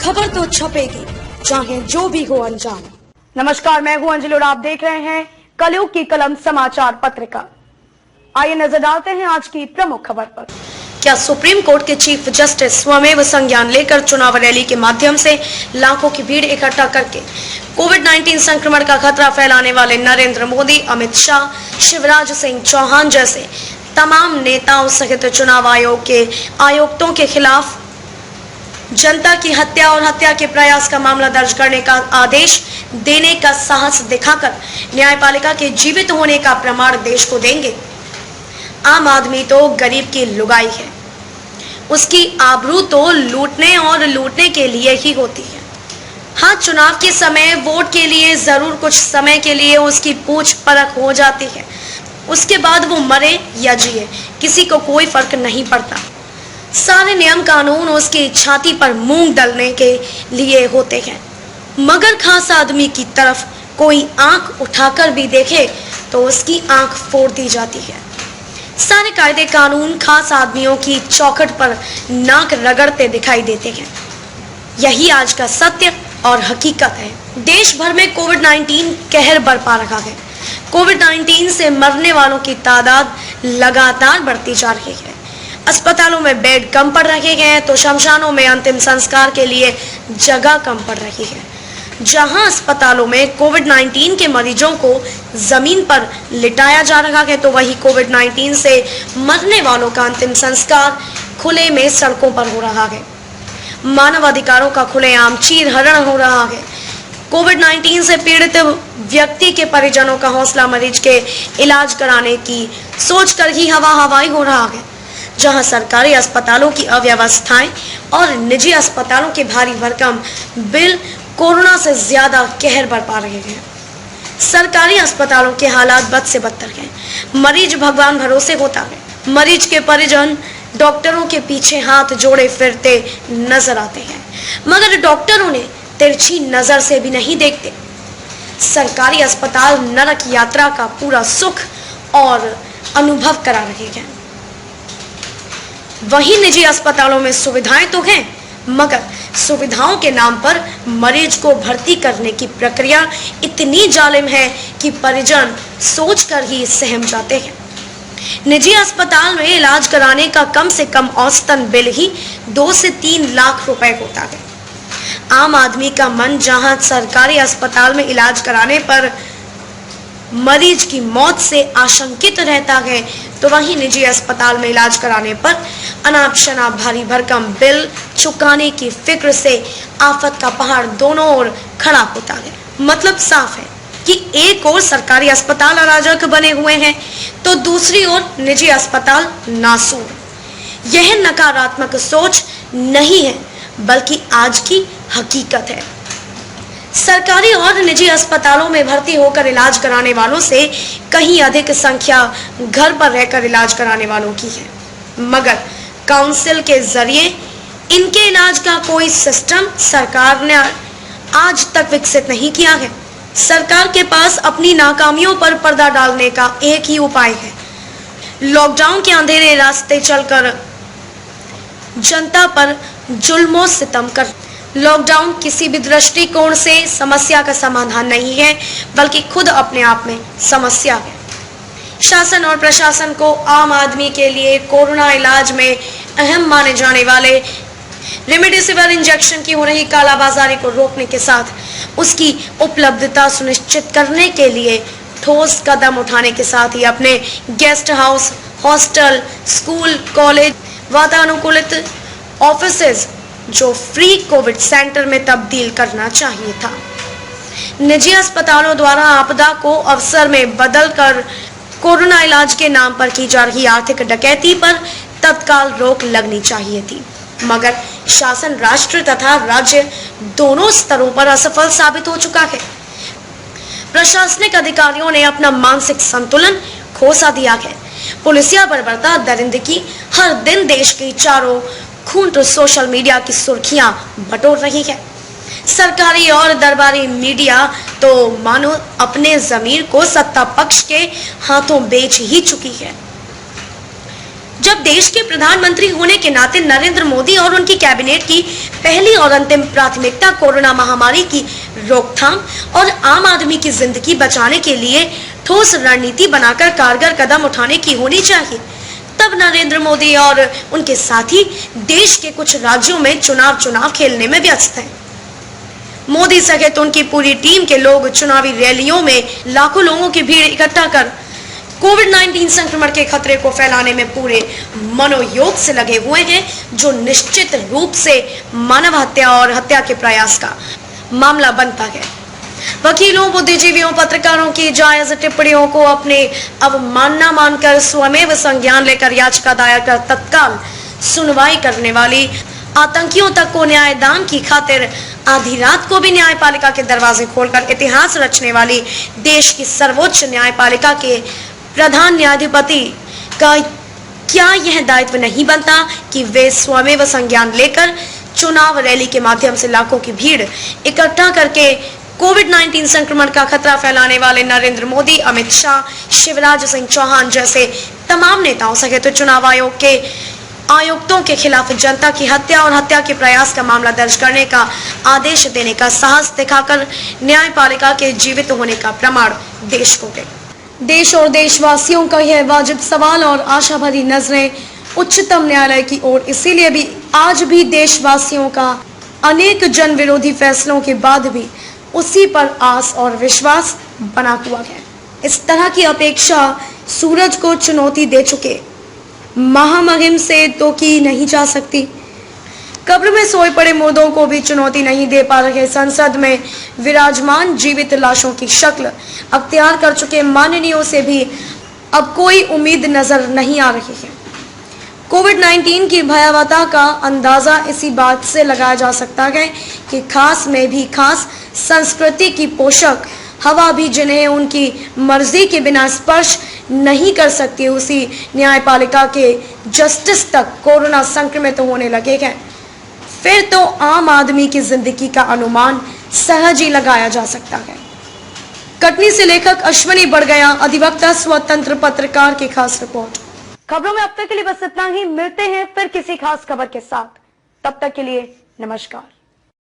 खबर तो छपेगी, चाहे जो भी हो अंजाम। नमस्कार, मैं हूं अंजलि और आप देख रहे हैं कलयुग की कलम समाचार पत्रिका। आइए नजर डालते हैं आज की प्रमुख खबर पर। क्या सुप्रीम कोर्ट के चीफ जस्टिस स्वमेव संज्ञान लेकर चुनाव रैली के माध्यम से लाखों की भीड़ इकट्ठा करके कोविड-19 संक्रमण का खतरा फैलाने वाले नरेंद्र मोदी, अमित शाह, शिवराज सिंह चौहान जैसे तमाम नेताओं सहित चुनाव आयोग के आयुक्तों के खिलाफ जनता की हत्या और हत्या के प्रयास का मामला दर्ज करने का आदेश देने का साहस दिखाकर न्यायपालिका के जीवित होने का प्रमाण देश को देंगे? आम आदमी तो गरीब की लुगाई है, उसकी आबरू तो लूटने और लूटने के लिए ही होती है। हाँ, चुनाव के समय वोट के लिए जरूर कुछ समय के लिए उसकी पूछ परख हो जाती है, उसके बाद वो मरे या जिए किसी को कोई फर्क नहीं पड़ता। सारे नियम कानून उसकी छाती पर मूंग डालने के लिए होते हैं, मगर खास आदमी की तरफ कोई आंख उठाकर भी देखे तो उसकी आंख फोड़ दी जाती है। सारे कायदे कानून खास आदमियों की चौखट पर नाक रगड़ते दिखाई देते हैं। यही आज का सत्य और हकीकत है। देश भर में कोविड-19 कहर बरपा रखा है। कोविड-19 से मरने वालों की तादाद लगातार बढ़ती जा रही है। अस्पतालों में बेड कम पड़ रहे हैं तो शमशानों में अंतिम संस्कार के लिए जगह कम पड़ रही है। जहां अस्पतालों में कोविड-19 के मरीजों को जमीन पर लिटाया जा रहा है तो वहीं कोविड-19 से मरने वालों का अंतिम संस्कार खुले में सड़कों पर हो रहा है। मानव अधिकारों का खुलेआम चीरहरण हो रहा है। कोविड-19 से पीड़ित व्यक्ति के परिजनों का हौसला मरीज के इलाज कराने की सोचकर ही हवा हवाई हो रहा है। जहां सरकारी अस्पतालों की अव्यवस्थाएं और निजी अस्पतालों के भारी भरकम बिल कोरोना से ज्यादा कहर बरपा रहे हैं। सरकारी अस्पतालों के हालात बद से बदतर हैं। मरीज भगवान भरोसे होता है। मरीज के परिजन डॉक्टरों के पीछे हाथ जोड़े फिरते नजर आते हैं, मगर डॉक्टर उन्हें तिरछी नजर से भी नहीं देखते। सरकारी अस्पताल नरक यात्रा का पूरा सुख और अनुभव करा रहे हैं। वहीं निजी अस्पतालों में सुविधाएं तो हैं, मगर सुविधाओं के नाम पर मरीज को भर्ती करने की प्रक्रिया इतनी जालिम है कि परिजन सोचकर ही सहम जाते हैं। निजी अस्पताल में इलाज कराने का कम से कम औसतन बिल ही 2 से 3 लाख रुपए होता है। आम आदमी का मन जहां सरकारी अस्पताल में इलाज कराने पर मरीज की मौत से आशंकित रहता है तो वहीं निजी अस्पताल में इलाज कराने पर अनाप शनाप भारी भरकम बिल चुकाने की फिक्र से आफत का पहाड़ दोनों ओर खड़ा होता है। मतलब साफ है कि एक ओर सरकारी अस्पताल अराजक बने हुए हैं तो दूसरी ओर निजी अस्पताल नासूर। यह नकारात्मक सोच नहीं है बल्कि आज की हकीकत है। सरकारी और निजी अस्पतालों में भर्ती होकर इलाज कराने वालों से कहीं अधिक संख्या घर पर रहकर इलाज कराने वालों की है, मगर काउंसिल के जरिए इनके इलाज का कोई सिस्टम सरकार ने आज तक विकसित नहीं किया है। सरकार के पास अपनी नाकामियों पर पर्दा डालने का एक ही उपाय है, लॉकडाउन के अंधेरे रास्ते चलकर जनता पर जुल्मों सितम कर। लॉकडाउन किसी भी दृष्टिकोण से समस्या का समाधान नहीं है बल्कि खुद अपने आप में समस्या है। शासन और प्रशासन को आम आदमी के लिए कोरोना इलाज में अहम माने जाने वाले रेमडेसिविर इंजेक्शन की हो रही कालाबाजारी को रोकने के साथ उसकी उपलब्धता सुनिश्चित करने के लिए ठोस कदम उठाने के साथ ही अपने guest house, hostel, school, college, वातानुकूलित ऑफिसेज जो फ्री कोविड सेंटर में तब्दील करना चाहिए था। निजी अस्पतालों द्वारा आपदा को अवसर में बदलकर कोरोना इलाज के नाम पर की जा रही आर्थिक डकैती पर तत्काल रोक लगनी चाहिए थी, मगर शासन राष्ट्र तथा राज्य दोनों स्तरों पर असफल साबित हो चुका है। प्रशासनिक अधिकारियों ने अपना मानसिक संतुलन खोसा दिया है। पुलिसिया बर्बरता दरिंदगी हर दिन देश के चारों खूंट सोशल मीडिया की सुर्खियां बटोर रही है। सरकारी और दरबारी मीडिया तो मानो अपने जमीर को सत्ता पक्ष के हाथों बेच ही चुकी है। जब देश के प्रधानमंत्री होने के नाते नरेंद्र मोदी और उनकी कैबिनेट की पहली और अंतिम प्राथमिकता कोरोना महामारी की रोकथाम और आम आदमी की जिंदगी बचाने के लिए ठोस रणनीति बनाकर कारगर कदम उठाने की होनी चाहिए, तब नरेंद्र मोदी और उनके साथी देश के कुछ राज्यों में चुनाव खेलने में व्यस्त हैं। मोदी सहित उनकी पूरी टीम के लोग चुनावी रैलियों में लाखों लोगों की भीड़ इकट्ठा कर कोविड-19 संक्रमण के खतरे को फैलाने में पूरे मनोयोग से लगे हुए हैं, जो निश्चित रूप से मानव हत्या और हत्या के प्रयास का मामला बनता है। वकीलों, बुद्धिजीवियों, पत्रकारों की जायज टिप्पणियों को अपने अवमानना मानकर स्वमेव संज्ञान लेकर याचिका दायर कर तत्काल सुनवाई करने वाली आतंकियों तक को न्यायदान की खातिर आधी रात को भी न्यायपालिका के दरवाजे खोलकर इतिहास रचने वाली देश की सर्वोच्च न्यायपालिका के प्रधान न्यायाधिपति का क्या यह दायित्व नहीं बनता कि वे स्वमेव संज्ञान लेकर चुनाव रैली के माध्यम से लाखों की भीड़ इकट्ठा करके कोविड-19 संक्रमण का खतरा फैलाने वाले नरेंद्र मोदी, अमित शाह, शिवराज सिंह चौहान जैसे तमाम नेताओं सहित चुनाव आयोग के आयुक्तों के खिलाफ जनता की हत्या और हत्या के प्रयास का मामला दर्ज करने का आदेश देने का साहस दिखाकर न्यायपालिका के जीवित होने का प्रमाण देश को दे। देश और देशवासियों का यह वाजिब सवाल और आशा भरी नजरें उच्चतम न्यायालय की ओर इसीलिए भी आज भी देशवासियों का अनेक जन विरोधी फैसलों के बाद भी उसी पर आस और विश्वास बना हुआ है। इस तरह की अपेक्षा सूरज को चुनौती दे चुके महामहिम से तो की नहीं जा सकती। कब्र में सोए पड़े मुर्दों को भी चुनौती नहीं दे पा रहे संसद में विराजमान जीवित लाशों की शक्ल अख्तियार कर चुके माननीयों से भी अब कोई उम्मीद नजर नहीं आ रही है। कोविड-19 की भयावहता का अंदाजा इसी बात से लगाया जा सकता है कि खास में भी खास संस्कृति की पोषक हवा भी जिन्हें उनकी मर्जी के बिना स्पर्श नहीं कर सकती, उसी न्यायपालिका के जस्टिस तक कोरोना संक्रमित होने लगे हैं, फिर तो आम आदमी की जिंदगी का अनुमान सहज ही लगाया जा सकता है। कटनी से लेखक अश्विनी बढ़गया, अधिवक्ता, स्वतंत्र पत्रकार की खास रिपोर्ट। खबरों में अब तक के लिए बस इतना ही। मिलते हैं फिर किसी खास खबर के साथ, तब तक के लिए नमस्कार।